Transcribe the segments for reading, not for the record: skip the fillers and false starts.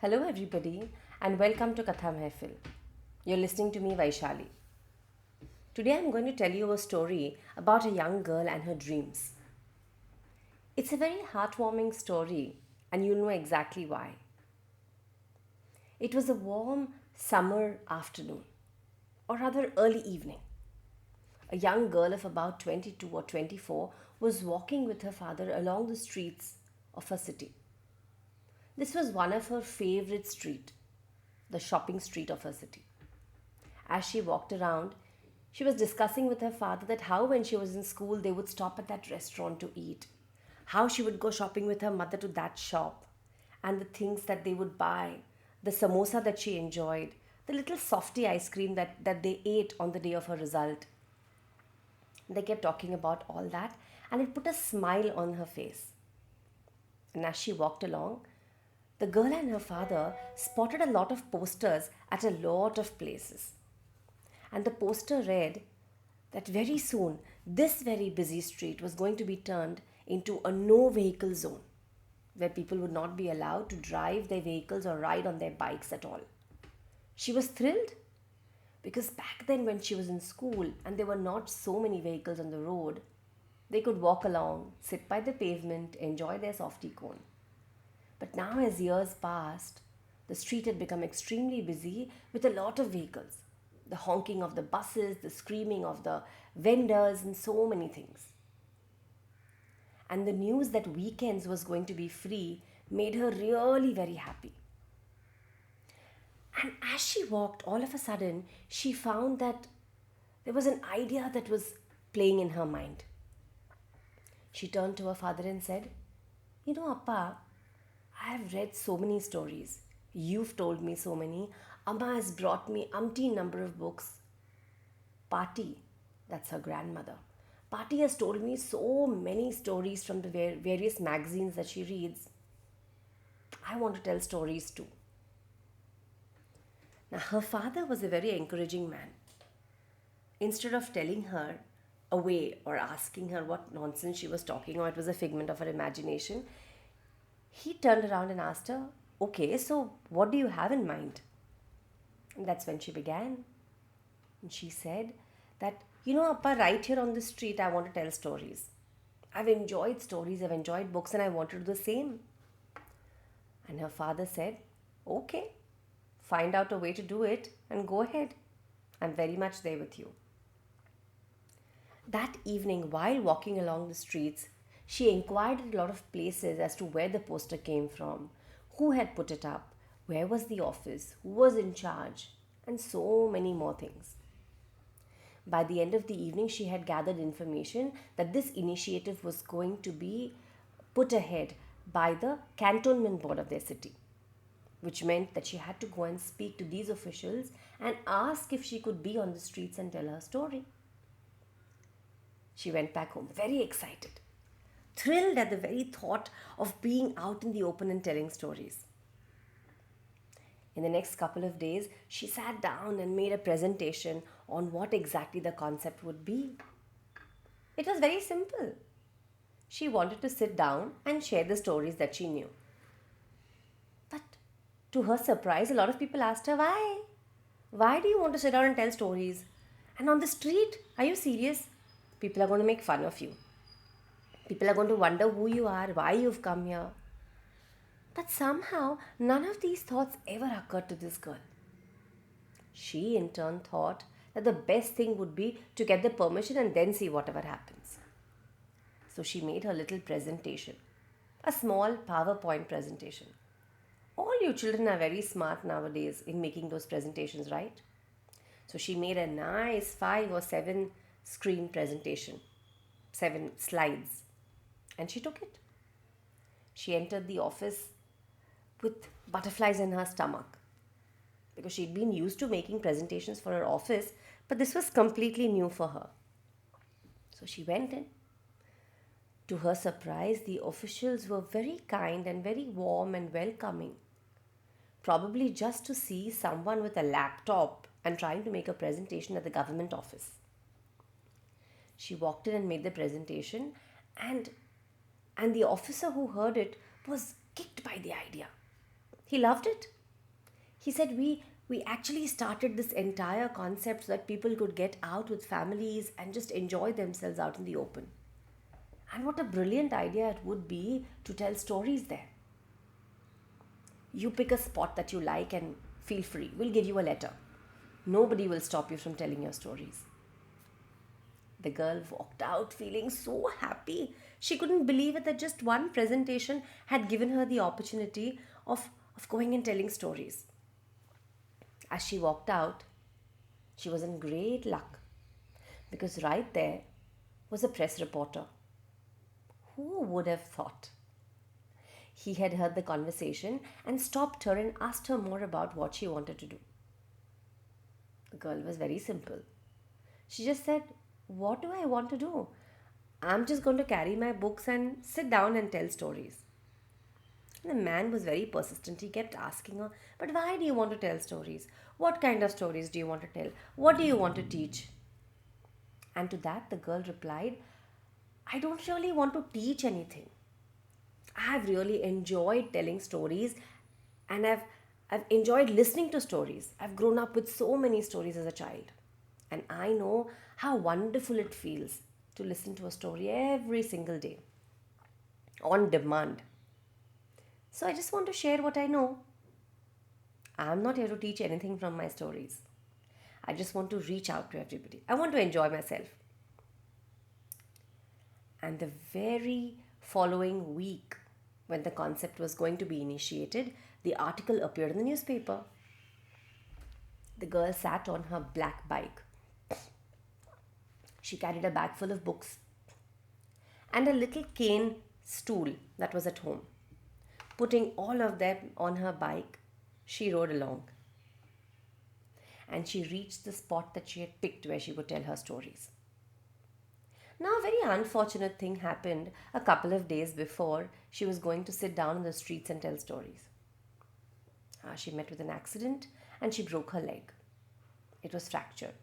Hello, everybody, and welcome to Katha Mehfil. You're listening to me, Vaishali. Today, I'm going to tell you a story about a young girl and her dreams. It's a very heartwarming story, and you'll know exactly why. It was a warm summer afternoon, or rather early evening. A young girl of about 22 or 24 was walking with her father along the streets of her city. This was one of her favorite street, the shopping street of her city. As she walked around, she was discussing with her father that how when she was in school they would stop at that restaurant to eat, how she would go shopping with her mother to that shop, and the things that they would buy, the samosa that she enjoyed, the little softy ice cream that they ate on the day of her result. They kept talking about all that, and it put a smile on her face. And as she walked along, the girl and her father spotted a lot of posters at a lot of places. And the poster read that very soon this very busy street was going to be turned into a no vehicle zone where people would not be allowed to drive their vehicles or ride on their bikes at all. She was thrilled because back then, when she was in school and there were not so many vehicles on the road, they could walk along, sit by the pavement, enjoy their softy cone. But now, as years passed, the street had become extremely busy with a lot of vehicles. The honking of the buses, the screaming of the vendors, and so many things. And the news that weekends was going to be free made her really very happy. And as she walked, all of a sudden, she found that there was an idea that was playing in her mind. She turned to her father and said, "You know, Appa, I have read so many stories. You've told me so many. Amma has brought me umpteen number of books. Pati, that's her grandmother. Pati has told me so many stories from the various magazines that she reads. I want to tell stories too." Now, her father was a very encouraging man. Instead of telling her away or asking her what nonsense she was talking or it was a figment of her imagination, he turned around and asked her, "Okay, so what do you have in mind?" And that's when she began. And she said that, "You know, Appa, right here on the street, I want to tell stories. I've enjoyed stories, I've enjoyed books, and I want to do the same." And her father said, "Okay, find out a way to do it and go ahead. I'm very much there with you." That evening, while walking along the streets, she inquired at a lot of places as to where the poster came from, who had put it up, where was the office, who was in charge, and so many more things. By the end of the evening, she had gathered information that this initiative was going to be put ahead by the cantonment board of their city, which meant that she had to go and speak to these officials and ask if she could be on the streets and tell her story. She went back home very excited, thrilled at the very thought of being out in the open and telling stories. In the next couple of days, she sat down and made a presentation on what exactly the concept would be. It was very simple. She wanted to sit down and share the stories that she knew. But to her surprise, a lot of people asked her, "Why? Why do you want to sit down and tell stories? And on the street? Are you serious? People are going to make fun of you. People are going to wonder who you are, why you've come here." But somehow, none of these thoughts ever occurred to this girl. She, in turn, thought that the best thing would be to get the permission and then see whatever happens. So she made her little presentation, a small PowerPoint presentation. All you children are very smart nowadays in making those presentations, right? So she made a nice 5 or 7 screen presentation, 7 slides, and she took it. She entered the office with butterflies in her stomach because she'd been used to making presentations for her office, but this was completely new for her. So she went in. To her surprise, the officials were very kind and very warm and welcoming, probably just to see someone with a laptop and trying to make a presentation at the government office. She walked in and made the presentation, and and the officer who heard it was kicked by the idea. He loved it. He said, we actually started this entire concept so that people could get out with families and just enjoy themselves out in the open. And what a brilliant idea it would be to tell stories there. You pick a spot that you like and feel free. We'll give you a letter. Nobody will stop you from telling your stories. The girl walked out feeling so happy. She couldn't believe it that just one presentation had given her the opportunity of going and telling stories. As she walked out, she was in great luck because right there was a press reporter. Who would have thought? He had heard the conversation and stopped her and asked her more about what she wanted to do. The girl was very simple. She just said, "What do I want to do? I'm just going to carry my books and sit down and tell stories." And the man was very persistent. He kept asking her, "But why do you want to tell stories? What kind of stories do you want to tell? What do you want to teach?" And to that, the girl replied, "I don't really want to teach anything. I've really enjoyed telling stories and I've enjoyed listening to stories. I've grown up with so many stories as a child. And I know how wonderful it feels to listen to a story every single day on demand. So I just want to share what I know. I'm not here to teach anything from my stories. I just want to reach out to everybody. I want to enjoy myself." And the very following week, when the concept was going to be initiated, the article appeared in the newspaper. The girl sat on her black bike. She carried a bag full of books and a little cane stool that was at home. Putting all of them on her bike, she rode along and she reached the spot that she had picked where she would tell her stories. Now, a very unfortunate thing happened a couple of days before she was going to sit down in the streets and tell stories. She met with an accident and she broke her leg. It was fractured.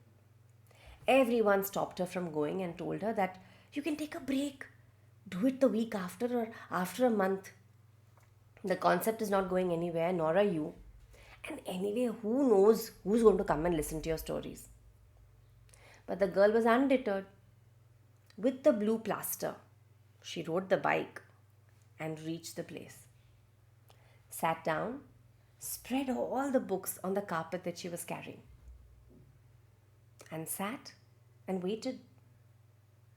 Everyone stopped her from going and told her that you can take a break. Do it the week after or after a month. The concept is not going anywhere, nor are you. And anyway, who knows who's going to come and listen to your stories? But the girl was undeterred. With the blue plaster, she rode the bike and reached the place. Sat down, spread all the books on the carpet that she was carrying, and sat and waited.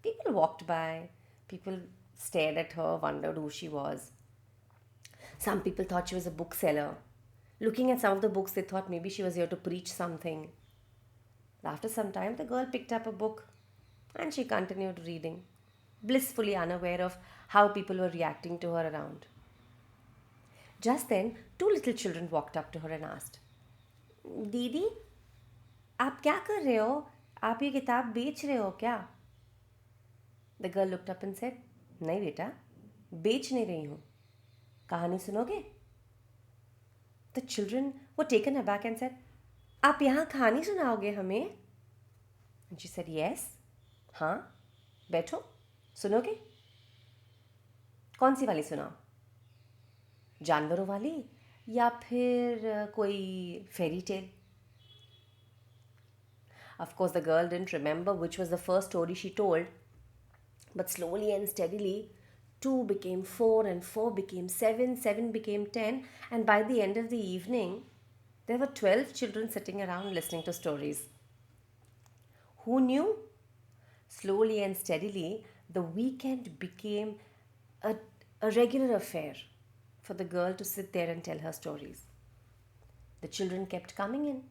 People walked by, people stared at her, wondered who she was. Some people thought she was a bookseller. Looking at some of the books, they thought maybe she was here to preach something. After some time, the girl picked up a book and she continued reading, blissfully unaware of how people were reacting to her around. Just then, two little children walked up to her and asked, "दीदी, आप क्या कर रहे हो? आप ये किताब बेच रहे हो क्या?" The girl looked up and said, "नहीं बेटा, बेच नहीं रही हूँ. कहानी सुनोगे?" The children were taken aback and said, "आप यहाँ कहानी सुनाओगे हमें?" And she said, "Yes." हाँ, बैठो, सुनोगे? कौन सी वाली सुनाओ? जानवरों वाली या फिर कोई fairy tale? Of course, the girl didn't remember which was the first story she told, but slowly and steadily, 2 became 4, and 4 became 7, 7 became 10, and by the end of the evening, there were 12 children sitting around listening to stories. Who knew? Slowly and steadily, the weekend became a, a regular affair for the girl to sit there and tell her stories. The children kept coming in.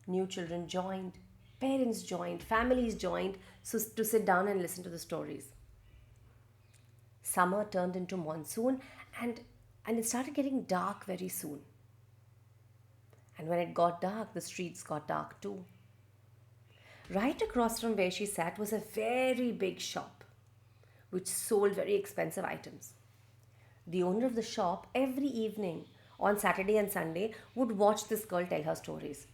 New children joined, parents joined, families joined to sit down and listen to the stories. Summer turned into monsoon and it started getting dark very soon. And when it got dark, the streets got dark too. Right across from where she sat was a very big shop which sold very expensive items. The owner of the shop every evening on Saturday and Sunday would watch this girl tell her stories.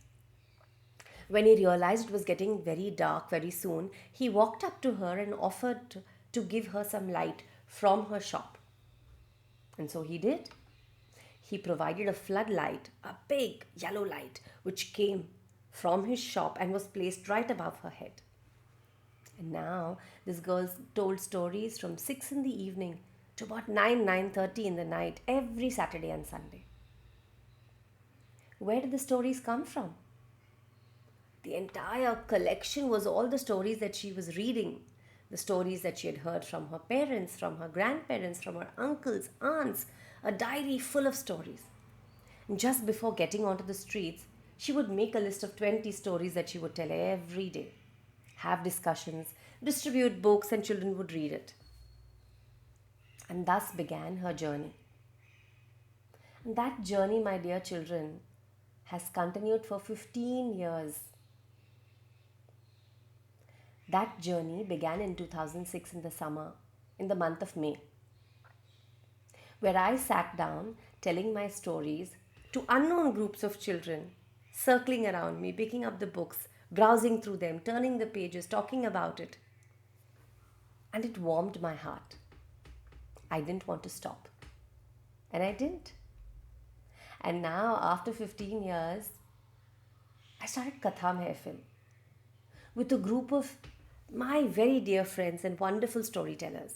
When he realized it was getting very dark very soon, he walked up to her and offered to give her some light from her shop. And so he did. He provided a floodlight, a big yellow light, which came from his shop and was placed right above her head. And now this girl told stories from 6 in the evening to about 9:30 in the night every Saturday and Sunday. Where did the stories come from? The entire collection was all the stories that she was reading, the stories that she had heard from her parents, from her grandparents, from her uncles, aunts, a diary full of stories. And just before getting onto the streets, she would make a list of 20 stories that she would tell every day, have discussions, distribute books, and children would read it. And thus began her journey. And that journey, my dear children, has continued for 15 years. That journey began in 2006 in the summer, in the month of May, where I sat down telling my stories to unknown groups of children circling around me, picking up the books, browsing through them, turning the pages, talking about it. And it warmed my heart. I didn't want to stop. And I didn't. And now, after 15 years, I started Katha Mehfil with a group of my very dear friends and wonderful storytellers.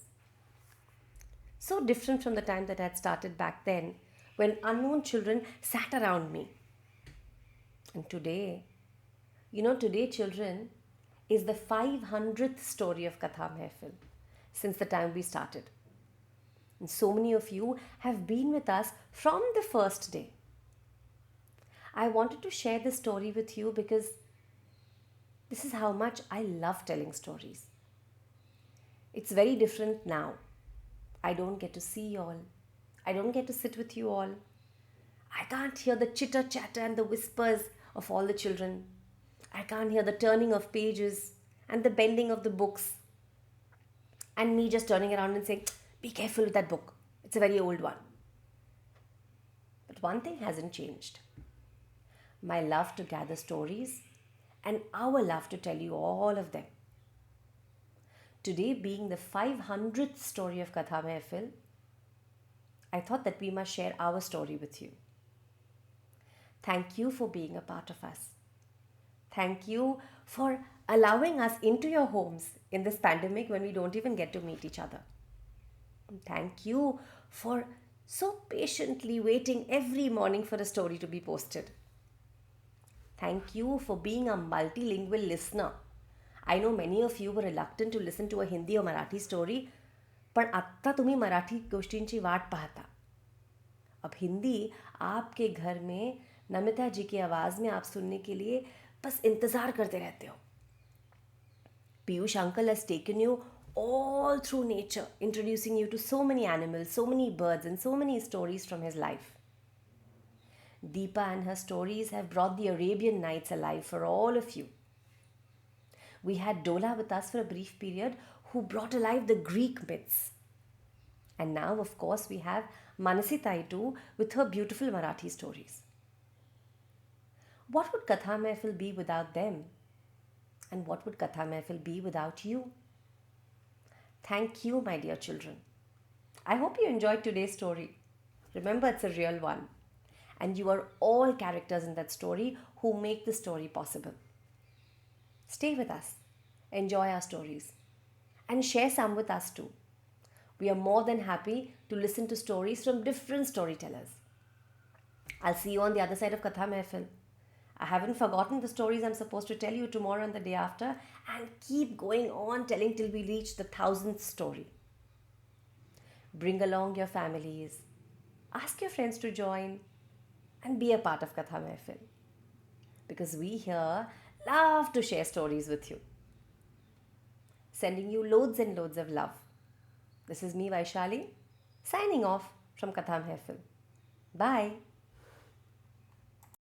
So different from the time that I had started back then when unknown children sat around me. And today, today, children, is the 500th story of Katha Mehfil since the time we started. And so many of you have been with us from the first day. I wanted to share this story with you because this is how much I love telling stories. It's very different now. I don't get to see you all. I don't get to sit with you all. I can't hear the chitter chatter and the whispers of all the children. I can't hear the turning of pages and the bending of the books. And me just turning around and saying, be careful with that book. It's a very old one. But one thing hasn't changed. My love to gather stories and our love to tell you all of them. Today being the 500th story of Katha Mehfil, I thought that we must share our story with you. Thank you for being a part of us. Thank you for allowing us into your homes in this pandemic when we don't even get to meet each other. And thank you for so patiently waiting every morning for a story to be posted. Thank you for being a multilingual listener. I know many of you were reluctant to listen to a Hindi or Marathi story, पण आत्ता तुम्ही मराठी गोष्टींची वाट पाहता. अब हिंदी आपके घर में नमिता जी की आवाज़ में आप सुनने के लिए बस इंतज़ार करते रहते हो. Piyush uncle has taken you all through nature, introducing you to so many animals, so many birds, and so many stories from his life. Deepa and her stories have brought the Arabian Nights alive for all of you. We had Dola with us for a brief period who brought alive the Greek myths. And now, of course, we have Manasi Taitu with her beautiful Marathi stories. What would Katha Mehfil be without them? And what would Katha Mehfil be without you? Thank you, my dear children. I hope you enjoyed today's story. Remember, it's a real one. And you are all characters in that story who make the story possible. Stay with us, enjoy our stories, and share some with us too. We are more than happy to listen to stories from different storytellers. I'll see you on the other side of Katha Mehfil. I haven't forgotten the stories I'm supposed to tell you tomorrow and the day after, and keep going on telling till we reach the 1,000th story. Bring along your families, ask your friends to join, and be a part of Katha Mehfil. Because we here love to share stories with you. Sending you loads and loads of love. This is me, Vaishali, signing off from Katha Mehfil. Bye.